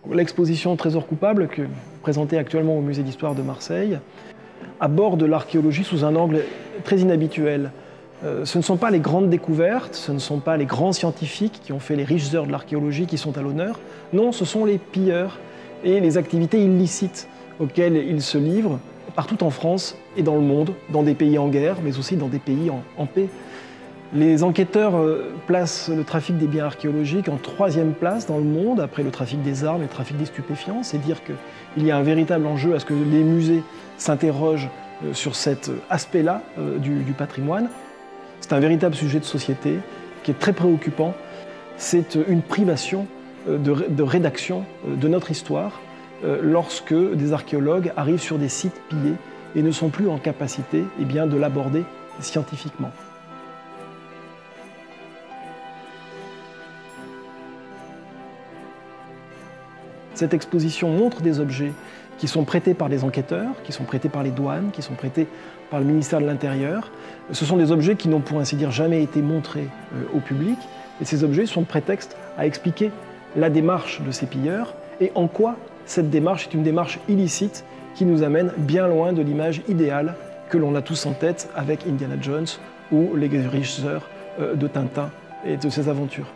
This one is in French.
L'exposition Trésors coupables, présentée actuellement au Musée d'Histoire de Marseille, aborde l'archéologie sous un angle très inhabituel. Ce ne sont pas les grandes découvertes, ce ne sont pas les grands scientifiques qui ont fait les riches heures de l'archéologie qui sont à l'honneur. Non, ce sont les pilleurs et les activités illicites auxquelles ils se livrent partout en France et dans le monde, dans des pays en guerre, mais aussi dans des pays en paix. Les enquêteurs placent le trafic des biens archéologiques en 3e place dans le monde, après le trafic des armes et le trafic des stupéfiants. C'est dire qu'il y a un véritable enjeu à ce que les musées s'interrogent sur cet aspect-là du patrimoine. C'est un véritable sujet de société qui est très préoccupant. C'est une privation de rédaction de notre histoire lorsque des archéologues arrivent sur des sites pillés et ne sont plus en capacité de l'aborder scientifiquement. Cette exposition montre des objets qui sont prêtés par les enquêteurs, qui sont prêtés par les douanes, qui sont prêtés par le ministère de l'Intérieur. Ce sont des objets qui n'ont pour ainsi dire jamais été montrés au public. Et ces objets sont prétexte à expliquer la démarche de ces pilleurs et en quoi cette démarche est une démarche illicite qui nous amène bien loin de l'image idéale que l'on a tous en tête avec Indiana Jones ou les guérisseurs de Tintin et de ses aventures.